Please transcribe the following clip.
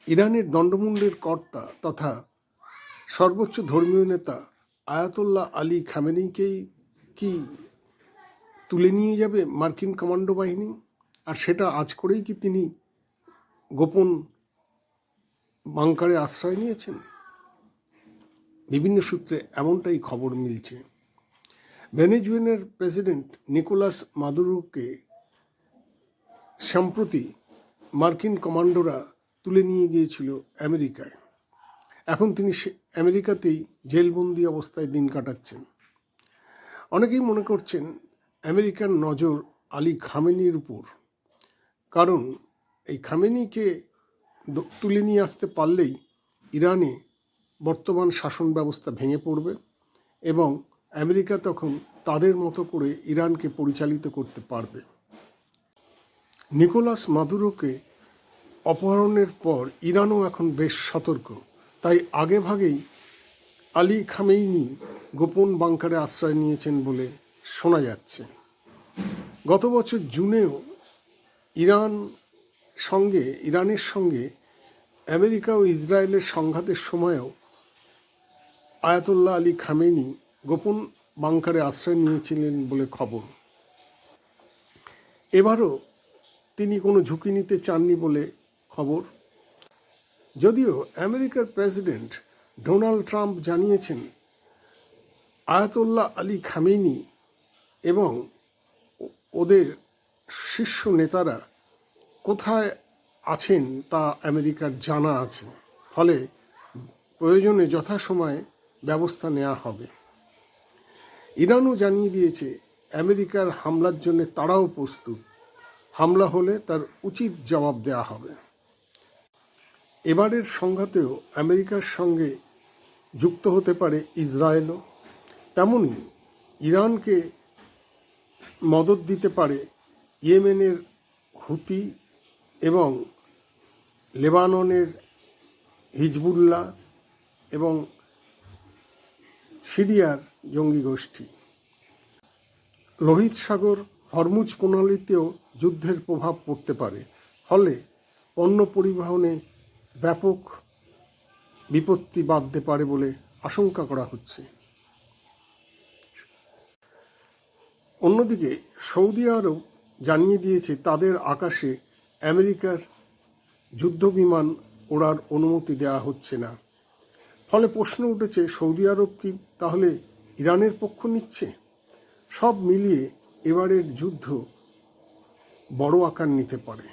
ইরানের দণ্ডমুণ্ডের কর্তা তথা সর্বোচ্চ ধর্মীয় নেতা আয়াতুল্লাহ আলী খামেনিকেই কি তুলে নিয়ে যাবে মার্কিন কমান্ডো বাহিনী? আর সেটা আজ করেই কি তিনি গোপন বাংকারে আশ্রয় নিয়েছেন? বিভিন্ন সূত্রে এমনটাই খবর মিলছে। ভেনেজুয়েলার প্রেসিডেন্ট নিকোলাস মাদুরোকে সম্প্রতি মার্কিন কমান্ডোরা তুলে নিয়ে গিয়েছিল আমেরিকায়। এখন তিনি আমেরিকাতেই জেলবন্দি অবস্থায় দিন কাটাচ্ছেন। অনেকেই মনে করছেন আমেরিকার নজর আলী খামেনির উপর, কারণ এই খামেনিকে তুলে নিয়ে আসতে পারলেই ইরানে বর্তমান শাসন ব্যবস্থা ভেঙে পড়বে এবং আমেরিকা তখন তাদের মতো করে ইরানকে পরিচালিত করতে পারবে। নিকোলাস মাদুরোকে অপহরণের পর ইরানও এখন বেশ সতর্ক, তাই আগেভাগেই আলী খামেনি গোপন বাংকারে আশ্রয় নিয়েছেন বলে শোনা যাচ্ছে। গত বছর জুনেও ইরানের সঙ্গে আমেরিকা ও ইসরায়েলের সংঘাতের সময়ও আয়াতুল্লাহ আলী খামেনি গোপন বাংকারে আশ্রয় নিয়েছিলেন বলে খবর। এবারও তিনি কোনো ঝুঁকি নিতে চাননি বলে খবর। যদিও আমেরিকার প্রেসিডেন্ট ডোনাল্ড ট্রাম্প জানিয়েছেন আয়াতুল্লাহ আলী খামেনি এবং ওদের শীর্ষ নেতারা কোথায় আছেন তা আমেরিকার জানা আছে, ফলে প্রয়োজনে যথাসময়ে ব্যবস্থা নেওয়া হবে। ইরানও জানিয়ে দিয়েছে আমেরিকার হামলার জন্য তারাও প্রস্তুত, হামলা হলে তার উচিত জবাব দেওয়া হবে। এবারের সংঘাতেও আমেরিকার সঙ্গে যুক্ত হতে পারে ইসরায়েলও, তেমনি ইরানকে মদত দিতে পারে ইয়েমেনের হুতি এবং লেবাননের হিজবুল্লাহ এবং সিরিয়ার জঙ্গি গোষ্ঠী। লোহিত সাগর হরমুজ প্রণালীতেও যুদ্ধের প্রভাব পড়তে পারে, ফলে পণ্য পরিবহনে ব্যাপক বিপত্তি বাধতে পারে বলে আশঙ্কা করা হচ্ছে। অন্যদিকে সৌদি আরব জানিয়ে দিয়েছে তাদের আকাশে আমেরিকার যুদ্ধবিমান ওড়ার অনুমতি দেওয়া হচ্ছে না। ফলে প্রশ্ন উঠেছে, সৌদি আরব কি তাহলে ইরানের পক্ষ নিচ্ছে? সব মিলিয়ে এবারের যুদ্ধ বড় আকার নিতে পারে।